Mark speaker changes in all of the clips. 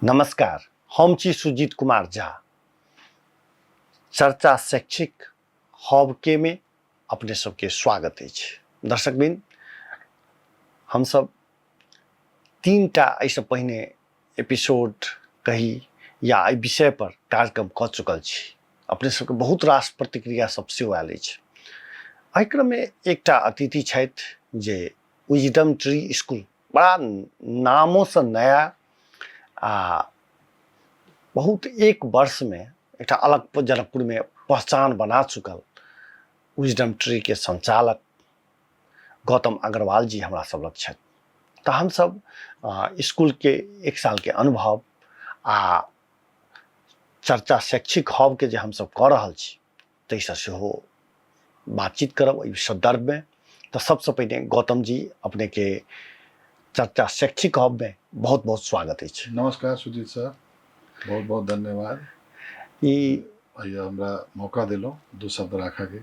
Speaker 1: नमस्कार, हम छी सुजीत कुमार झा। चर्चा शैक्षिक हब के में अपने सबके स्वागत अछि। दर्शकबिन, हम सब 3टा एहिसँ पहिने एपिसोड कही या एहि विषय पर कार्यक्रम कऽ चुकल छी। अपने सबके बहुत रास प्रतिक्रिया सब सेहो आयल अछि। एहि क्रममे एकटा अतिथि छथि जे विजडम ट्री स्कूल, बड़ा नामोसँ नया आ बहुत एक वर्ष में एक अलग जनकपुर में पहचान बना चुकल विजडम ट्री के संचालक गौतम अग्रवाल जी हमरा सब लग छथि। तऽ हम सब स्कूल के 1 साल के अनुभव आ चर्चा शैक्षिक हब के जे हम सब कऽ रहल छी ताहिसँ सेहो बातचीत करब एहि संदर्भ में। तऽ सबसँ पहिने गौतम जी, अपने के चर्चा शैक्षिक हब में बहुत बहुत स्वागत अछि।
Speaker 2: नमस्कार सुजीत सर, बहुत बहुत धन्यवाद। हमरा मौका दिलो 2 शब्द राखा के।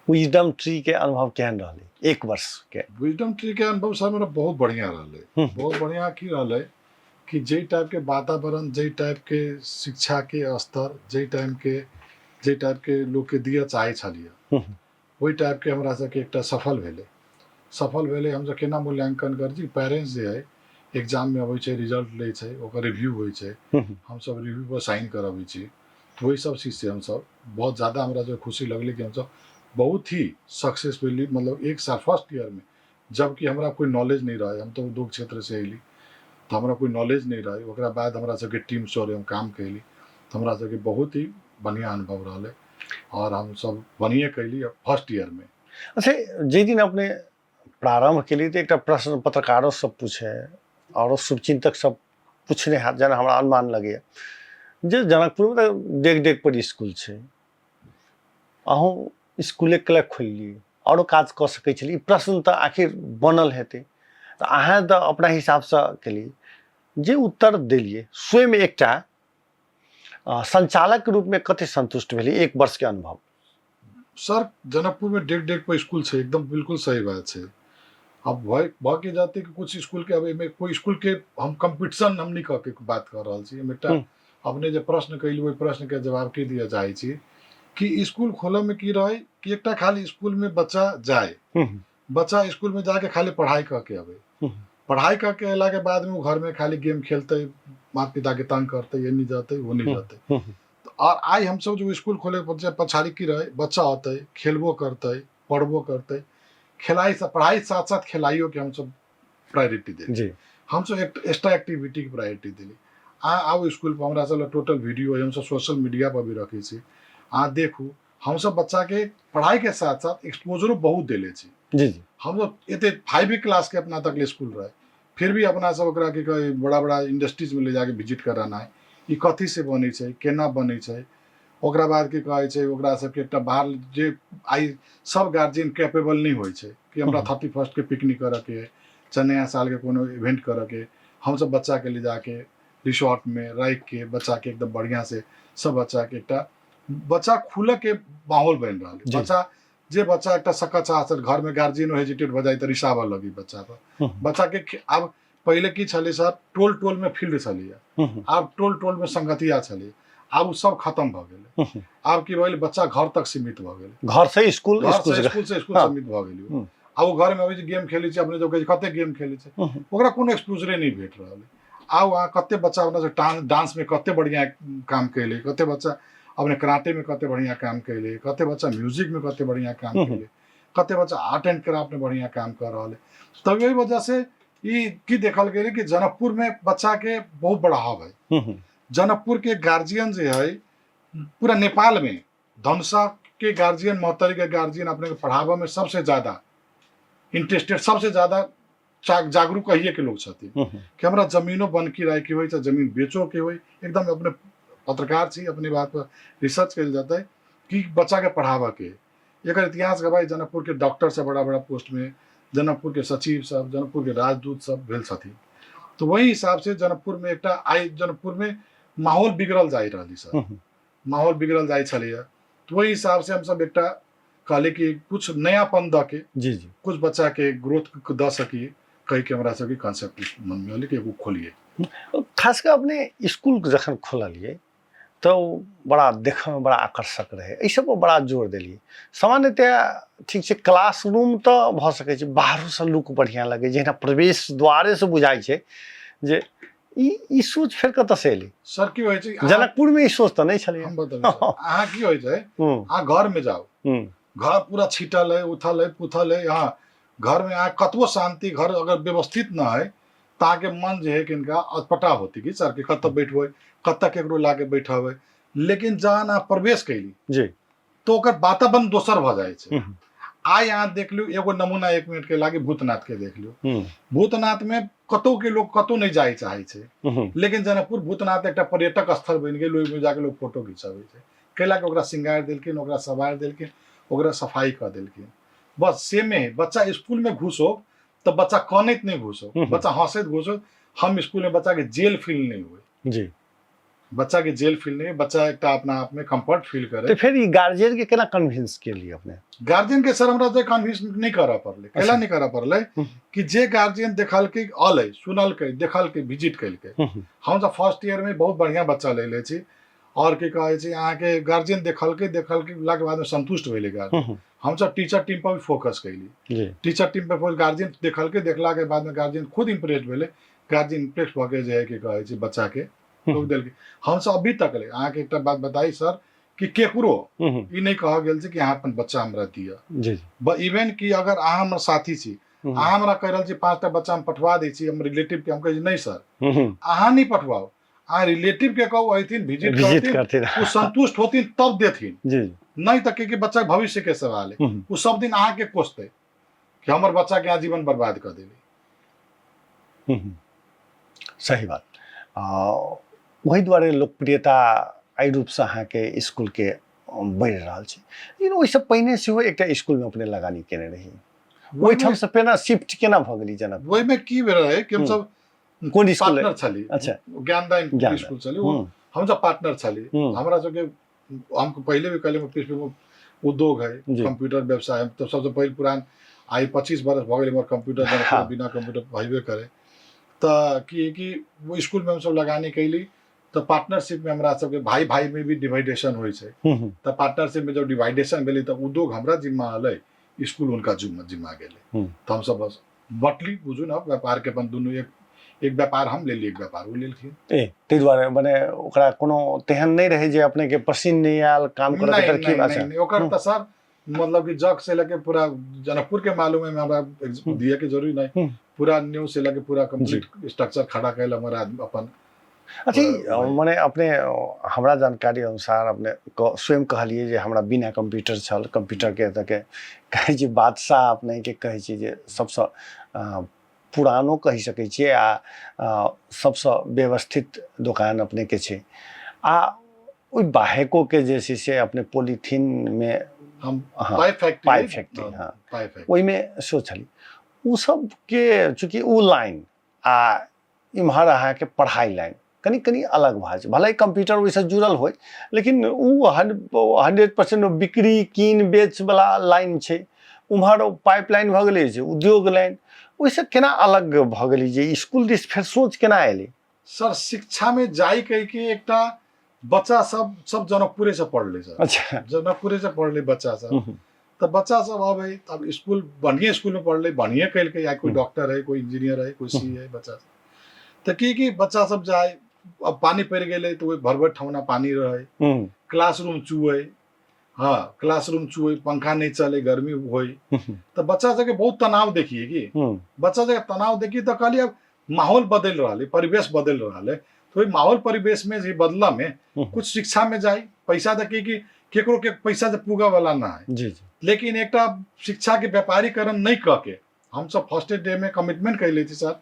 Speaker 1: विजडम ट्री के अनुभव केहन रहले 1 वर्ष के?
Speaker 2: विजडम ट्री के अनुभव सर मेरा बहुत बढ़िया रहले। बहुत बढ़िया की रहले कि जे टाइप के वातावरण, जे टाइप के शिक्षा के स्तर, जे टाइप के लोग के दिया चाहे छलिए, वही टाइप के हमरा सबके एकटा सफल भेले। हम सब केना मूल्यांकन कर जी, पेरेंट्स जे है एग्जाम में अबै छै, रिजल्ट लै छै, ओकर रिव्यू होइ छै, हम सब रिव्यू पर साइन करबै छी। तो वही सब चीज से हम सब बहुत ज़्यादा हमरा जो खुशी लगली कि हम सब बहुत ही सक्सेसफुली, मतलब 1 साल फर्स्ट ईयर में, जबकि हमरा कोई नॉलेज नहीं रहा, हम तो उद्योग क्षेत्र से अली, तो हमरा कोई नॉलेज नहीं रहा। ओकरा बाद हमरा सबके टीम सर हम काम कैली, तो हमरा सबके बहुत ही बढ़िया अनुभव रहले और हम सब बढ़िया कैली फर्स्ट ईयर में।
Speaker 1: अच्छा, जे दिन अपने प्रारंभ के लिए तो एक प्रश्न पत्रकारों सब पूछे और शुभचिंतक सब पूछने हाथ, जना हमरा अनुमान लगे जे जनकपुर में तो डेग डेग पर स्कूल छै, अहूँ स्कूले कले खोललिए और काज कऽ सकै छली, प्रश्न तो आखिर बनल हेतै। तो अहाँ तो अपना हिसाब से केली, जे उत्तर देलिए स्वयं एकटा संचालक के रूप में कते संतुष्ट भेली 1 वर्ष के अनुभव?
Speaker 2: सर जनकपुर में डेग डेग पर स्कूल है, एकदम बिल्कुल सही बात है। अब भय के जाते कि कुछ स्कूल के, अब में कोई स्कूल के हम कंपटीशन हम नहीं के बात कर रहा छी। एकटा अपने जो प्रश्न कैली वही प्रश्न के जवाब के दिया चाहे छी कि स्कूल खोले में की रहे कि एकटा खाली स्कूल में बच्चा जाए, बच्चा स्कूल में जाके खाली पढ़ाई करके आवे, पढ़ाई करके अला के बाद में वो घर में खाली गेम खेलते, माता पिता के तंग करते, ये नहीं जाते वो नहीं जाते। तो और आई हम सब जो स्कूल खोले पछाड़ी की रहे, बच्चा आते खेलबो करते, पढ़बो करते, खिलाई से पढ़ाई साथ साथ खिलाइयो के हम सब प्रायोरिटी दे, हम सब एक एक्स्ट्रा एक्टिविटी की प्रायोरिटी दिली। आओ स्कूल पर हमरा सब टोटल वीडियो हम सब सोशल मीडिया पर भी रखे छी। देखू हम सब बच्चा के पढ़ाई के साथ साथ एक्सपोजरो बहुत दिले छी।
Speaker 1: जी
Speaker 2: हम सब एते 5वीं क्लास के अपना तक स्कूल रहे, फिर भी अपना सब ओकरा के बड़ा बड़ा इंडस्ट्रीज में ले जाके विजिट कराना है, ई कथी से बने छै, केना बने छै, ओकरा बाद के कहे छै ओकरा सबके एकटा बाहर जे आई सब गार्जियन कैपेबल नहीं होय छै कि हमरा 31st के पिकनिक करे के, चाहे नया साल के कोनो इवेंट करे के, हम सब बच्चा के ले जाके रिसोर्ट में रख के बच्चा के एकदम बढ़िया से सब बच्चा के एकटा बच्चा खुले के माहौल बन रहा है। बच्चा जे बच्चा एक सका चाह घर में गार्जियन हेजिटेट भ जाए तो रिसाव लगी बच्चा पर, बच्चा के अब पहले की छले सर, टोल टोल में फील्ड छलिए, अब टोल टोल में संगतिया छलिए, अब सब खत्म भ गेले। अब की भइल, बच्चा घर तक सीमित भ गेले,
Speaker 1: घर से स्कूल
Speaker 2: सीमित भ गेली। अब वो घर में अभी गेम खेले अपने जो कते गेम खेले ओकरा कोनो एक्सपोजरे नहीं भेट रहा है। आ वहाँ कते बच्चा अपना डांस में कते बढ़िया काम कैले, कते बच्चा अपने कराटे में कते बढ़िया काम कैले, कते बच्चा म्यूजिक में कते बढ़िया काम कैले, कते बच्चा आर्ट एंड क्राफ्ट में बढ़िया काम कर रहा है। तब यही वजह से ये की देखल गए कि जनकपुर में बच्चा के बहुत बड़ा हब है। जनकपुर के गार्जियन जो है पूरा नेपाल में, धनुषा के गार्जियन, मोहतरी के गार्जियन अपने पढ़ावा में सबसे ज्यादा इंटरेस्टेड, सबसे ज्यादा जागरूक कहिए के लोग छथिन कि हमरा जमीनों बन की रहे की हो, चाहे जमीन बेचो के हो, एकदम अपने पत्रकार छी, अपनी बात पर रिसर्च कल जाता है कि बच्चा के पढ़ावा के। एक इतिहास गवाही जनकपुर के डॉक्टर से बड़ा बड़ा पोस्ट में, जनकपुर के सचिव सब, जनकपुर के राजदूत सब भेल छथिन। तो वही हिसाब से जनकपुर में एक जनकपुर में माहौल बिगड़ल जा रही सर, माहौल बिगड़ल जाए छलिए। तो वही हिसाब से हम सब एक कहले कि कुछ नयापन द के कुछ बच्चा के ग्रोथ द सकी, कही के हमरा सबके कॉन्सेप्ट मन में होले कि एगो खोलिए।
Speaker 1: खास कर अपने स्कूल जखन खोललिए तो बड़ा देखने में बड़ा आकर्षक रहे, एहि सब पर बड़ा जोर दिलिए। सामान्यतः ठीक छै क्लासरूम तो भ सकै छै, बाहरों से लुक बढ़िया लगे, जहिना प्रवेश द्वारे से बुझाई छै जे ई सोच फेर कतऽ से एली?
Speaker 2: सर की होइ छै,
Speaker 1: जनकपुर में ई सोच तो नहीं छलिए।
Speaker 2: हम बताबै सर, अहाँ की होइ छै, अहाँ घर में जाओ, घर पूरा छिटल है, उथल है, पुथल है, यहाँ घर में अहाँ कतबो शांति, घर अगर व्यवस्थित ना है तो अहाँके मन जे है किनका अटपटा होती कि सर के कतऽ बैठबै, कतऽ केकरो लाके बैठबै। लेकिन जहन अहाँ प्रवेश कैली
Speaker 1: जी
Speaker 2: तो ओकर वातावरण दोसर भ जाइ छै। आइ अहाँ देख लियौ एगो नमूना 1 मिनट के लागी भूतनाथ के देख लियौ। भूतनाथ में कतौ के लोग कतौ नहीं जाए चाहे छै, लेकिन जनकपुर भूतनाथ एकटा पर्यटक स्थल बनि गेल, ओहिमे जाके लोग फोटो खिंचाबै छै। कैला के ओकरा श्रृंगार देलखिन, ओकरा सवार देलखिन, ओकरा सफाई कर देलखिन। बस सेमे बच्चा स्कूल में घुसो तो बच्चा कानैत नहीं घुसो, बच्चा हंसैत घुसो। हम स्कूल में बच्चा के जेल फील नहीं हुए
Speaker 1: जी,
Speaker 2: बच्चा के जेल फील नहीं, बच्चा एक अपना आप में कंफर्ट फील करे।
Speaker 1: तो फिर ई गार्जियन के केना कन्विंस के लिए अपने?
Speaker 2: गार्जियन के सर हमरा जे कन्विंस नहीं करा पड़ले। कैला नहीं करा पड़ले कि जे गार्जियन देखल के अलै, सुनल के, देखल के, विजिट कैल के। हम सब फर्स्ट ईयर में बहुत बढ़िया बच्चा ले ले छी, और की कहे छी अहाँ के गार्जियन देखल के लाके बाद में संतुष्ट भेले गार्जियन। हम सब टीचर टीम पर भी फोकस कैली। टीचर टीम पर गार्जियन देखल के, देखला के बाद में गार्जियन खुद इम्प्रेस भेले। गार्जियन इम्प्रेस भके जे है कि कहे छी बच्चा के लोग देल के। हम सब अभी तक ले अहाँ के एकटा बात बताई सर कि केकरो ई नहीं कहा गेल छै कि अहाँ अपन बच्चा हमरा दिया जी। इवन कि अगर अहाँ हमर साथी छी, अहाँ हमरा कह रहल छी 5टा बच्चा हम पठवा दै छी हम रिलेटिव के, हम कहे नहीं सर अहाँ नहीं पठवाओ, अहाँ रिलेटिव के कहू अइथिन, विजिट करथिन, वो संतुष्ट होथिन तब देथिन जी। नहीं तक कि बच्चा भविष्य के सवाल है, वो सब दिन अहाँ के कोसते कि हमर बच्चा के जीवन बर्बाद कर देबे।
Speaker 1: सही बात। वही द्वारे लोकप्रियता एहि रूप से अहाँ के स्कूल के बढ़ि रहल छै। लेकिन ओहि से पहिने सेहो एकटा स्कूल में अपने लगानी केने रही, ओहिठाम से पेना शिफ्ट केना भ गेली जनक?
Speaker 2: ओहि में की भेल रहे कि हम सब
Speaker 1: कोन स्कूल
Speaker 2: पार्टनर छली? अच्छा, ज्ञानदान स्कूल छली, हम सब पार्टनर छली। हमरा सब के हम पहले भी कहले में उद्योग है, कंप्यूटर व्यवसाय, तो सबसे पहले पुरान आई 25 बरस भ गेल कंप्यूटर जनकपुर बिना कंप्यूटर भइबे करे। तो कि वो स्कूल में हम सब लगाने कैली, तो पार्टनरशिप में हमरा सबके भाई भाई में भी डिवाइडेशन होइ छै। तो पार्टनरशिप में जब डिवाइडेशन भेलै तो उद्योग हमरा जिम्मा अलै, स्कूल उनका जिम्मा गेलै। तो हम सब बस बटली बुझू ना, व्यापार के अपन दुनू एक व्यापार हम ले ली, एक व्यापार वो लेलखिन।
Speaker 1: तै दुआरे माने ओकरा कोनो तेहन नहीं रहे जे अपने के पसीन नहीं आयल काम करे के तरकीब? अच्छा
Speaker 2: नहीं, ओकर त सर मतलब कि जग से लेके पूरा जनकपुर के मालूम है, हमरा दिए के जरूरी नहीं, पूरा न्यू से लेके पूरा कंप्लीट स्ट्रक्चर खड़ा कैल हमारा अपन।
Speaker 1: अच्छा, मैंने अपने हमरा जानकारी अनुसार अपने स्वयं कहलिए जे हमरा बिना कंप्यूटर छल, कंप्यूटर के तक कहे छी बादशाह अपने के कहे छी जे सबसे पुरानो कहि सकै छियै आ सबसे व्यवस्थित दुकान अपने के छै। आ ओइ बाहेको के जे छै से अपने पॉलिथीन में
Speaker 2: हम पाइप फैक्ट्री
Speaker 1: ओहि में सोचली उ सब के, चूंकि उ लाइन आ इम्हर अहाँ के पढ़ाई लाइन कनी कनी अलग भा छै। भले कंप्यूटर ओइसे जुड़ल होय, लेकिन उ 100% बिक्री कीन बेच वाला लाइन छै। उम्हर पाइपलाइन भ गेलै छै उद्योग लाइन, ओइसे केना अलग भ गेलै जे स्कूल दिस फेर सोच केना एलै?
Speaker 2: सर शिक्षा में जाई कह के एकटा बच्चा सब जनकपुरे से पढ़ले सर।
Speaker 1: अच्छा,
Speaker 2: जनकपुरे से पढ़ले बच्चा सब। तो बच्चा सब अब स्कूल बढ़िया स्कूल में पढ़ले, बढ़िया कैल के, या कोई डॉक्टर है, कोई इंजीनियर है, कोई सी है बच्चा सब। तो की बच्चा सब जाए, अब पानी पड़ गए तो भर भर ठौना पानी रहे, क्लासरूम चुए, हाँ क्लासरूम चुए, पंखा नहीं चले, गर्मी हो। तो बच्चा सब के बहुत तनाव देखिए कि बच्चा सब तनाव देखिए तो कहलिए अब माहौल बदल रहा है, परिवेश बदल रहा है। तो माहौल परिवेश में जी बदला में कुछ शिक्षा में जाए, पैसा देखिए कि केकरो के पैसा से पूगा वाला ना है जी। लेकिन एक शिक्षा के व्यापारीकरण नहीं कह के हम सब फर्स्ट डे में कमिटमेंट कर ली थी सर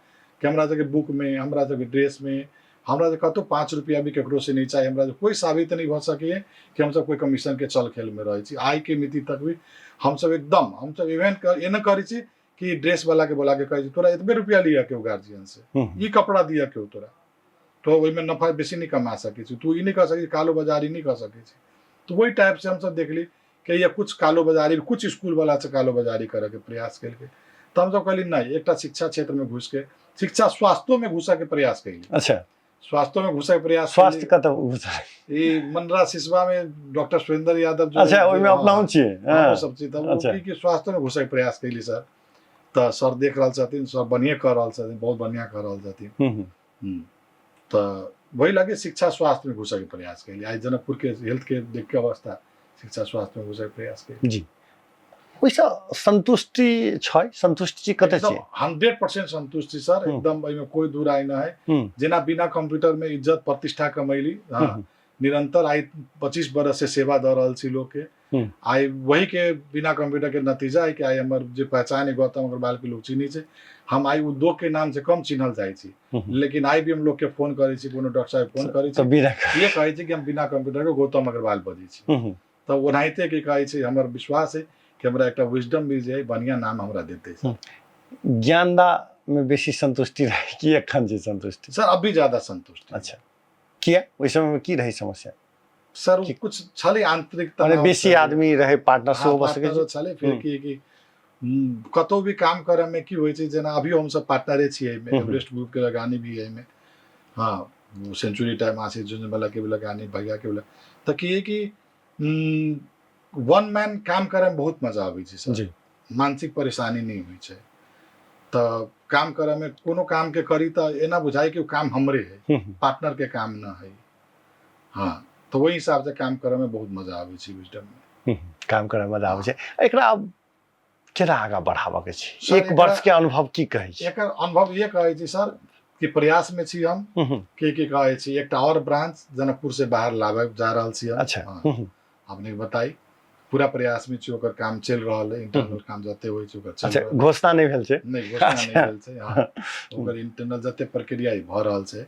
Speaker 2: कि हमरा सबके बुक में, हमरा सबके ड्रेस में, हमरा कतो 5 रुपया भी केकरो से नहीं चाहिए। हमरा कोई साबित नहीं हो सके कि हम सब कोई कमीशन के चल खेल में रही। आई के मिति तक भी हम सब एकदम हम सब इवेंट एना करी कि ड्रेस वाला के बोला के कहे तोरा इतने रुपया लिया क्यों गार्जियन से, ये कपड़ा दिया क्यों तोरा, तो वही में नफा बेसी नहीं कमा सके, तू ये नहीं कर सके, कालो बाजारी नहीं कर सके। तो वही टाइप से हम सब देख ली कि ये कुछ कालो बाजारी, कुछ स्कूल वाला से कालो बाजारी करे के प्रयास करके तो हम सब कहली नहीं, एक शिक्षा क्षेत्र में घुस के शिक्षा स्वास्थ्य में घुसा के प्रयास कैली।
Speaker 1: अच्छा,
Speaker 2: स्वास्थ्य में घुसा के प्रयास
Speaker 1: स्वास्थ्य का तो
Speaker 2: ये मनरा सिसवा में डॉक्टर सुरेंद्र यादव जो
Speaker 1: अच्छा ओहिमे अपनाउन छियै।
Speaker 2: वो सब चीज तब
Speaker 1: अच्छा।
Speaker 2: कि स्वास्थ्य में घुसा के प्रयास कैली सर। तो सर देख रहल छथिन, सर बढ़िया कर रहल छथिन, बहुत बढ़िया कर रहल छथिन। तो वही लगे शिक्षा स्वास्थ्य में घुसा के प्रयास कैली। आज जनकपुर के हेल्थ के देख के अवस्था शिक्षा स्वास्थ्य में घुसा के प्रयास कैली
Speaker 1: जी। ओइसा संतुष्टि छै, संतुष्टि कते छै?
Speaker 2: 100% संतुष्टि सर, एकदम एहिमे कोई दू राय ना है। जेना बिना कंप्यूटर में इज्जत प्रतिष्ठा कमैली, हाँ निरंतर आई 25 बरस से सेवा दे रहल छी लोग के। आई वही के बिना कंप्यूटर के नतीजा है कि आई हमर जे पहचान है गौतम अग्रवाल के लोग चिन्ही छै। हम आई उद्योग के नाम से कम चिन्हल जाय छी, लेकिन आई भी हम लोग के फोन करे छी, कोनो डॉक्टर साहब फोन करे छी ये कहे छी कि हम बिना कंप्यूटर के गौतम अग्रवाल बजै छी। तो ओनाहिते के कहे छी हमर विश्वास है कि हमरा एक विजडम मिल जाए, बढ़िया नाम हमरा देते सर।
Speaker 1: ज्ञानदा में बेसी संतुष्टि रहे कि एखन जे संतुष्टि?
Speaker 2: सर अभी ज्यादा संतुष्टि।
Speaker 1: अच्छा, किया ओइ समय में की रही समस्या?
Speaker 2: सर कुछ छले आंतरिक तनाव,
Speaker 1: माने बेसी आदमी रहे, पार्टनर से हो सके
Speaker 2: छले। फिर कि कतो भी काम करे में की होय छै, जेना अभी हम सब पार्टनरे छियै में, एवरेस्ट ग्रुप के लगानी भी है में, हाँ सेंचुरी टाइम आसी जुन वाला के भी लगानी, भैया के भी। तो कि वन मैन काम करे में बहुत मजा आबै छै सर जी। मानसिक परेशानी नहीं हुई छै। तो काम करे में कोनो काम के करी तो एना बुझाई कि काम हमरे है, पार्टनर के काम ना है। हाँ तो वही हिसाब से काम करे में बहुत मजा आबै छै विजडम में।
Speaker 1: काम करे में मजा आबै छै। एकरा अब केना आगा बढ़ावा के छै? एक वर्ष के अनुभव की कहै छै?
Speaker 2: एकर अनुभव ये कहै छै सर कि प्रयास में छी हम के कहै छी एकटा और ब्रांच जनकपुर से बाहर लावे जा रहल छी हम।
Speaker 1: अच्छा,
Speaker 2: आपने बताई पूरा प्रयास में छी, ओकर काम चल रहल है, इंटरनल काम जते होय छै ओकर चल
Speaker 1: रहल। अच्छा, घोषणा नहीं भेल छै?
Speaker 2: नहीं घोषणा नहीं भेल छै। हां ओकर इंटरनल जते प्रक्रिया भ रहल छै।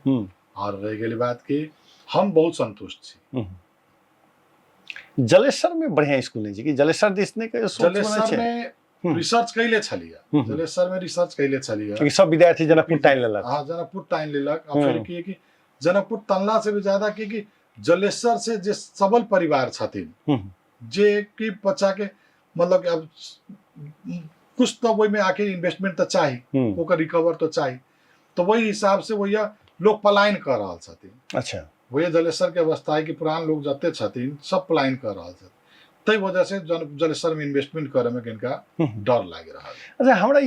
Speaker 2: और रह गेली बात कि हम बहुत संतुष्ट छी।
Speaker 1: जलेश्वर में बढ़िया स्कूल नहीं छै कि? जलेश्वर दिस ने के सोच बनै छै?
Speaker 2: रिसर्च कैले छलिया, जलेश्वर में रिसर्च कैले छलिया
Speaker 1: कि सब विद्यार्थी जनकपुर टाइन लेलक।
Speaker 2: हां जनकपुर टाइन लेलक। और फिर कि जनकपुर तनला से भी ज्यादा कि जलेश्वर से जे सबल परिवार छथिन, जे कि बच्चा के मतलब अब कुछ तो वही में आके इन्वेस्टमेंट तो चाहिए, ओकर रिकवर तो चाहिए। तो वही हिसाब से वही लोग पलायन कर रहल छथिन। अच्छा, वही जलेश्वर के अवस्था है कि पुरान लोग जते छथिन सब पलायन कर रहल छथिन। तै वजह से जलेश्वर में इन्वेस्टमेंट करे में किनका डर लागे रहल।
Speaker 1: अच्छा, हमरा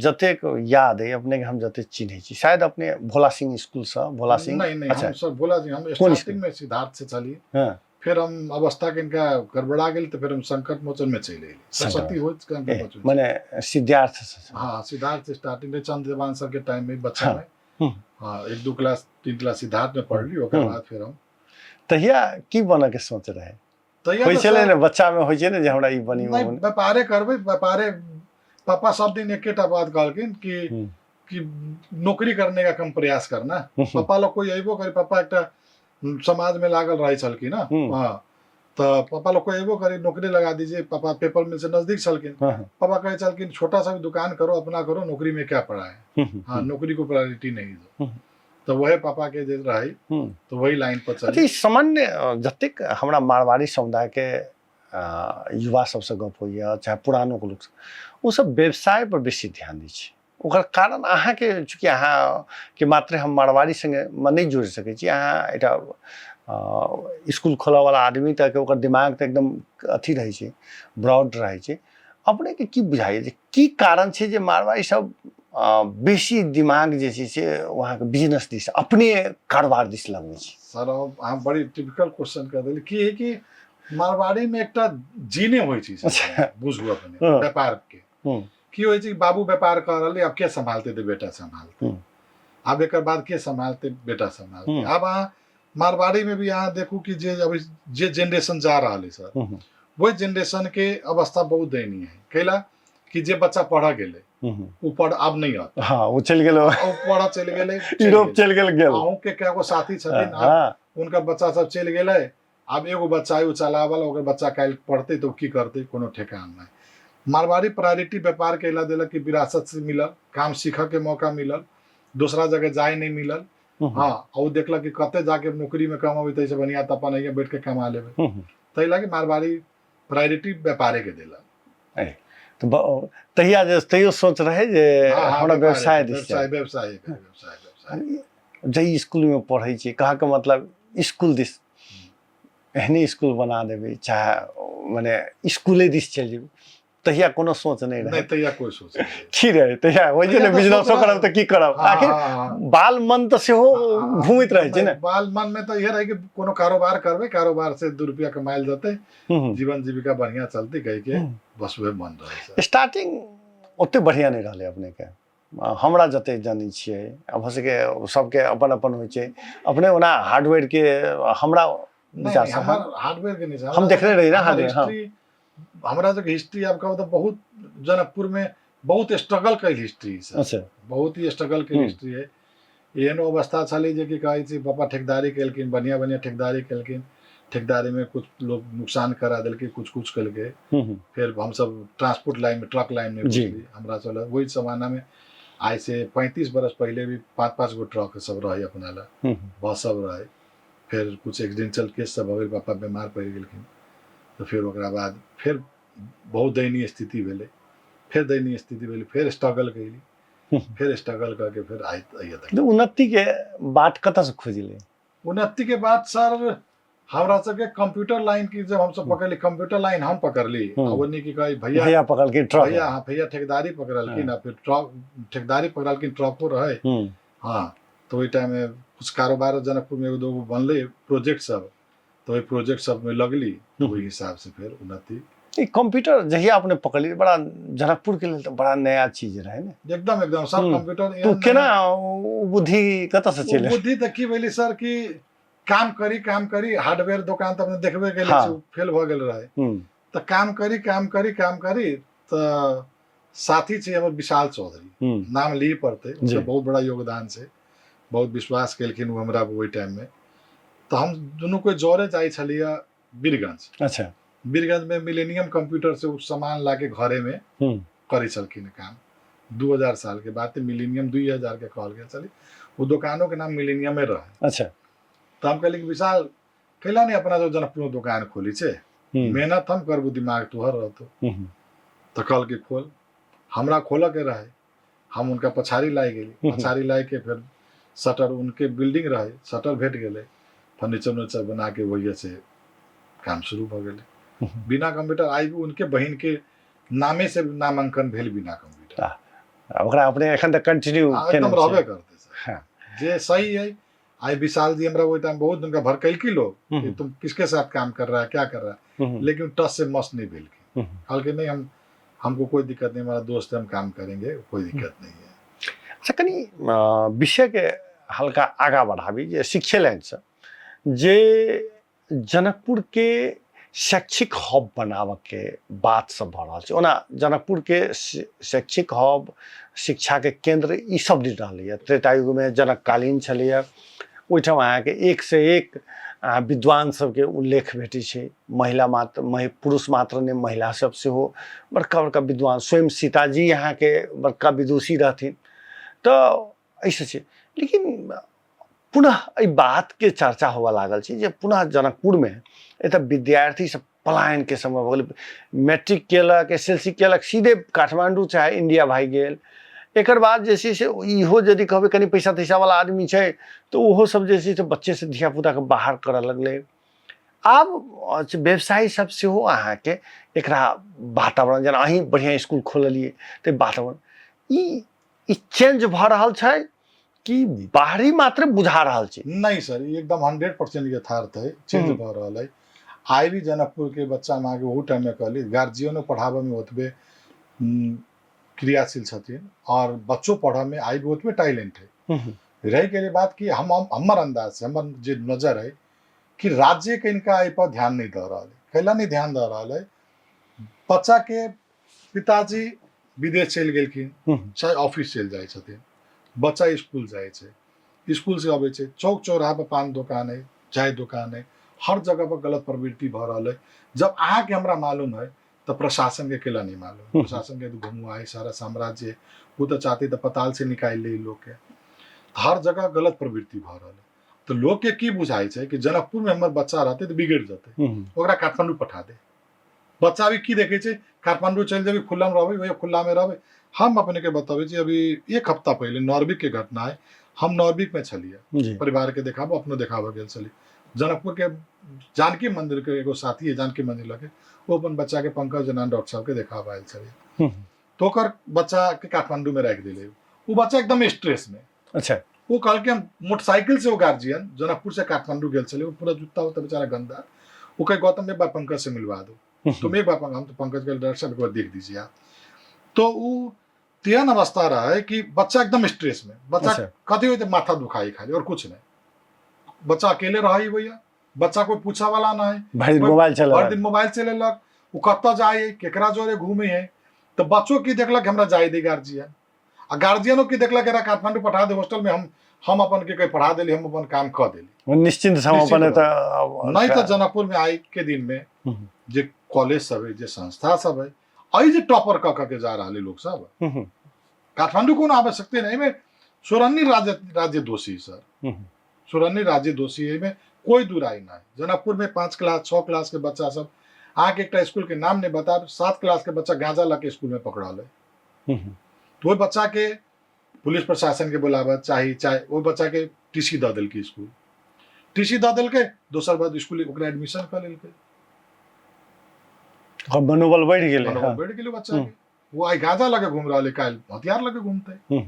Speaker 1: जते याद है अपने के हम जते चिन्है छी, शायद अपने भोला सिंह स्कूल से? भोला सिंह
Speaker 2: नहीं अच्छा। हम सब भोला सिंह, हम स्टार्टिंग में सिद्धार्थ से चली। हां फिर हम अवस्था के इनका गड़बड़ा गेल तो फिर हम संकट मोचन में चले गेली। सरस्वती होत संकट मोचन
Speaker 1: माने सिद्धार्थ से?
Speaker 2: हां सिद्धार्थ से स्टार्टिंग में चंद देवान सर के टाइम में बच्चा में हां 1-2 क्लास 3 क्लास सिद्धार्थ में पढ़ ली। ओकर बाद फिर हम
Speaker 1: तहिया की बने के सोच रहे? होय छले ने बच्चा में होय छै ने जे हमरा ई बनी
Speaker 2: में व्यापारे करबै। व्यापारे पापा सब दिन एकेटा बात कहलकिन कि नौकरी करने का कम प्रयास करना। पापा लोग कोई अइबो करे, पापा एकटा समाज में लागल रहे छलकिन ना। हां तो पापा लोग को एगो करे नौकरी लगा दीजिए। पापा पेपर मिल से नजदीक छलकिन। पापा कहे छलकिन छोटा सा भी दुकान करो, अपना करो, नौकरी में क्या पड़ा है। हाँ नौकरी को प्रायोरिटी नहीं दो। तो वही पापा के जे रही तो वही लाइन पर चली।
Speaker 1: अच्छा, सामान्य जतेक हमरा मारवाड़ी समुदाय के युवा सबसे गप होइए, चाहे पुरानो के लोग, वो सब व्यवसाय पर बेसी ध्यान दै छै। ओकर कारण अहाँ के, चूँकि अहाँ के मात्र हम मारवाड़ी संगे नहीं जोड़ सकै छी, अहाँ एटा स्कूल खोला वाला आदमी तक ओकर दिमाग तो एकदम अथी रहे छै, ब्रॉड रहे छै। अपने के की बुझाइए जे की कारण छै जे मारवाड़ी सब बेसी दिमाग जे छै से वहाँ के बिजनेस दिस, अपने कारोबार दिस लगबै छै?
Speaker 2: सर अहाँ बड़ी टिपिकल क्वेश्चन कर देली। की है कि मारवाड़ी में एकटा जीने होय छै सर, बुझू अपने व्यापार के की होय छै। बाबू व्यापार कर रहले, अब के संभालते थे? बेटा संभालते। अब एक बाद के संभालते? बेटा संभालते। अब अहाँ मारवाड़ी में भी यहाँ देखू कि जे अभी जे जनरेशन जा रहा है सर, वही जनरेशन के अवस्था बहुत दयनीय है। कैला कि जे बच्चा पढ़ा गेले वो पढ़ अब नहीं आता।
Speaker 1: हाँ वो चल गेलो,
Speaker 2: पढ़ा चल गेले,
Speaker 1: यूरोप चल गेल।
Speaker 2: अहूँ के क्या साथी छथिन, अब उनका बच्चा सब चल गेले। अब एगो बच्चा है चलावल, ओकर बच्चा काल पढ़ते तो की करते, कोनो ठेकान नहीं। मारवाड़ी प्रायोरिटी व्यापार के ला देलक कि विरासत से मिलल, काम सीख के मौका मिलल, दूसरा जगह जाए नहीं मिलल। हाँ और देखल कि कते जाके नौकरी में कम अभी से बढ़िया तो अपन बैठ के कमा लेबे। तै लगे मारवाड़ी प्रायोरिटी व्यापारे के देला।
Speaker 1: तो तहिया जे तैयो सोच रहे जे हमरा व्यवसाय दिस
Speaker 2: व्यवसाय
Speaker 1: जै स्कूल में पढ़ै छी कहा के मतलब स्कूल दिस एहने स्कूल बना देबै चाहे माने स्कूले दिस चलि जेबै तहिया कोनो सोच नहीं रहे
Speaker 2: तहिया कोई सोच नहीं
Speaker 1: की रहे तहिया वही जे बिजनेस करब त की करब आखिर बाल मन त सेहो घूमित रहे छै ने
Speaker 2: बाल मन में तो यह रहे कि कोनो कारोबार करबे कारोबार से 2 रुपया कमाइल जते जीवन जीविका बढ़िया चलती कह के बस वे मन रहे
Speaker 1: स्टार्टिंग ओते बढ़िया नहीं रहले अपने के हमरा जते जानी छियै अब सके सबके अपन अपन होइ छै अपने ओना हार्डवेयर के हमरा विचार से
Speaker 2: हार्डवेयर के नहीं
Speaker 1: हम देखले रही ना हार्डवेयर
Speaker 2: हमारा जो हिस्ट्री आपका मतलब बहुत जनकपुर में बहुत स्ट्रगल कल हिस्ट्री है
Speaker 1: अच्छा
Speaker 2: बहुत ही स्ट्रगल के हिस्ट्री है एहन अवस्था चली जे कि कहै छी पापा ठेकेदारी केलकिन बढ़िया बढ़िया ठेकेदारी केलकिन ठेकेदारी में कुछ लोग नुकसान करा देलके कुछ केलके फिर हम सब ट्रांसपोर्ट लाइन में ट्रक लाइन में घुसली हमरा चल वही जमाना में आज से 35 बरस पहले भी 5-5 गो ट्रक सब रहे अपना ला बस सब रहे फिर कुछ एक्सीडेंटल केस सब हो गए पापा बीमार पड़ गेलखिन तो फिर ओकरा बाद फिर बहुत दयनीय स्थिति भेले फिर स्ट्रगल कैली फिर स्ट्रगल करके फिर आइए तक
Speaker 1: उन्नति के बात कत से खोजले
Speaker 2: उन्नति के बाद सर हमरा सबके कंप्यूटर लाइन की जब हम सब पकड़ली कंप्यूटर लाइन हम पकड़ली अवनी की कही भैया
Speaker 1: पकड़ के ट्रक
Speaker 2: भैया ठेकेदारी पकड़लखिन फिर ट्रक ठेकेदारी पकड़लखिन ट्रको रहे हाँ तो वही टाइम में कुछ कारोबार जनकपुर में 2 बनले प्रोजेक्ट सब तो वही प्रोजेक्ट सब में लगली तो वही हिसाब से फिर उन्नति
Speaker 1: कंप्यूटर जहिया आपने पकड़ी बड़ा जनकपुर के लिए तो बड़ा नया चीज रहे ना
Speaker 2: एकदम सर कंप्यूटर
Speaker 1: तो केना बुद्धि कत से चले
Speaker 2: बुद्धि त की भेली सर कि काम करी हार्डवेयर दुकान तो अपने देखबे के लिए फेल भ गेल रहे तो काम करी तो साथी छे हमर विशाल चौधरी नाम ली पड़ते उनका बहुत बड़ा योगदान से बहुत विश्वास केलखिन वो हमरा वही टाइम में तो हम दोनों को जोरे जाई छलिया बीरगंज
Speaker 1: अच्छा
Speaker 2: बीरगंज में मिलेनियम कंप्यूटर से सामान लाके घरे में करी छलखिन काम 2000 साल के बाद मिलेनियम 2000 के कहल गया चली वो दुकानों के नाम मिलेनियम में रहे
Speaker 1: अच्छा
Speaker 2: तो हम कहली विशाल कैला नहीं अपना जो जनकपुर दुकान खोली छे मेहनत हम करबू दिमाग तुहर रहतो तो कल के खोल हमरा खोल के रहे हम उनका पछाड़ी लाई गेली पछाड़ी लाई के फिर शटर उनके बिल्डिंग रहे शटर भेट गेले फर्नीचर उर्नीचर बना के वही से काम शुरू भ गेले बिना कंप्यूटर आई भी उनके बहन के नामे से नामांकन भेल बिना कंप्यूटर
Speaker 1: ओकरा अपने एखन तक कंटिन्यू
Speaker 2: एकदम रहबे करते सर हां जे सही है आई विशाल जी हमरा वो टाइम बहुत उनका भड़कैल की लोग कि तुम किसके साथ काम कर रहा है क्या कर रहा है लेकिन टच से मस्त नहीं भेल की कल के नहीं हमको कोई दिक्कत नहीं हमारा दोस्त है हम काम करेंगे कोई दिक्कत नहीं है
Speaker 1: अच्छा कनी विषय के हल्का आगा बढ़ाबी जे शिक्षा लाइन से जे जनकपुर के शैक्षिक हब बनावे के बात सब भ रहा है ओना जनकपुर के शैक्षिक हब शिक्षा के केंद्र ई सब दिस रहले त्रेतायुग में जनककालीन छलिए ओइठाम अहाँके एक से एक विद्वान सबके उल्लेख भेटै छै महिला मात्र पुरुष मात्र ने महिला सब से हो बड़का बड़का विद्वान स्वयं सीताजी यहाँ के बड़का विदुषी रहथिन तो ऐसे छै लेकिन पुनः एहि बात के चर्चा होवा लागल छै जे पुनः जनकपुर में एतऽ विद्यार्थी सब पलायन के समय हो गेल मैट्रिक केलक एसएलसी केलक सीधे काठमांडू चाहे इंडिया भाग गेल एकर बाद जैसे से इहो यदि कहबे कनी पैसा तैसा वाला आदमी छै तो ओहो सब जैसे से बच्चे से धिया पुता के बाहर करऽ लगले आब व्यवसायी सब से हो अहाँ के एकरा वातावरण जेना अहीं बढ़िया स्कूल खोललिए ते वातावरण ई चेंज भ रहल छै कि बाहरी मात्र बुझा रहल छै
Speaker 2: नहीं सर एकदम 100% यथार्थ है चेंज भ रहल है आई भी जनकपुर के बच्चा में आगे वो टाइम में कहली गार्जियनो पढ़ावे में ओतबे क्रियाशील छथिन और बच्चों पढ़ा में आई भी ओतबे टैलेंट है रह के लिए बात कि हम हमर अंदाज से हमर जो नजर है कि राज्य के इनका आई पर ध्यान नहीं दे रहा है कैला नहीं ध्यान दे रहा है बच्चा के पिताजी विदेश चल गेलखिन चाहे ऑफिस चल जाए छथिन बच्चा स्कूल जाए छे स्कूल से अबे छे चौक चौराहा पर पान दुकान है चाय दुकान है हर जगह पर गलत प्रवृत्ति भ रहा है जब अहाँ के हमरा मालूम है तो प्रशासन के केला नहीं मालूम प्रशासन के तो घुमुआ है सारा साम्राज्य वो तो चाहते तो पताल से निकाल ले लोग के हर जगह गलत प्रवृत्ति भ रहा है तो लोग के की बुझाई है कि जनकपुर में हमर बच्चा रहते तो बिगड़ जाते ओकरा काठमांडू पठा दे बच्चा भी की देखे छे काठमांडू चल जेबी खुला में रहबे, वही खुला में रहबे। हम अपने के बताबे छी, अभी एक हफ्ता पहले नॉर्विक के घटना है। हम नॉर्विक में छलिए,
Speaker 1: जी
Speaker 2: परिवार के देखाबो, अपनो देखाबो गेल छली। जनकपुर के जानकी मंदिर के एगो साथी है, जानकी मंदिर लगे, वो अपन बच्चा के पंकज जेना डॉक्टर साहब के देखाबो आयल छलिए। तो ओकर बच्चा के काठमांडू में रख दिले। वो बच्चा एकदम स्ट्रेस में।
Speaker 1: अच्छा
Speaker 2: वो कल के मोटरसाइकिल से वो गार्जियन जनकपुर से काठमांडू गेल छले, वो पूरा जूता उता बेचारा गंदा। वो कहे गौतम एक बार पंकज से मिलवा दो। तुम एक बार हम तो पंकज के डॉक्टर साहब एक बार देख दीजिए आप। तो वो तेहन अवस्था रहा है कि बच्चा एकदम स्ट्रेस में। बच्चा
Speaker 1: अच्छा।
Speaker 2: कथी होते माथा दुखाई खाली और कुछ नहीं। बच्चा अकेले रहा ही भैया, बच्चा कोई पूछा वाला ना है।
Speaker 1: भाई मोबाइल चला
Speaker 2: हर दिन मोबाइल चलेलक, वो कत्ता जाए केकरा जोरे घूमे है। तो बच्चों की देखलक हमरा जाए दे गार्जियन, आ गार्जियनों की देखलक एकरा काठमांडू पठा दे हॉस्टल में, हम अपन के कहीं पढ़ा देली, हम अपन काम कर देली
Speaker 1: निश्चिंत हम
Speaker 2: निश्चित
Speaker 1: अपने
Speaker 2: नहीं। तो जनकपुर में आई के दिन में जे कॉलेज सब है, जे संस्था सब है, आई जे टॉपर क के जा रहा लोग सब काठमांडू को आवश्यकता नहीं में सुरन्नी राज्य दोषी सर, सुरन्नी राज्य दोषी है में कोई दुराई ना है। जनकपुर में 5 क्लास 6 क्लास के बच्चा सब आके एक स्कूल के नाम नहीं बता, 7 क्लास के बच्चा गांजा ला के स्कूल में पकड़ा ले। तो वो बच्चा के पुलिस प्रशासन के बुलावा चाहे वो बच्चा के टीसी द दिल के, स्कूल टीसी द दिल के, दोसर बार स्कूल ओकरा एडमिशन कर लेलके,
Speaker 1: और मनोबल बढ़ गेले।
Speaker 2: मनोबल बढ़ गेले बच्चा के। वो आई गांजा लगे घूम रहा है, काल हथियार लगे घूमते।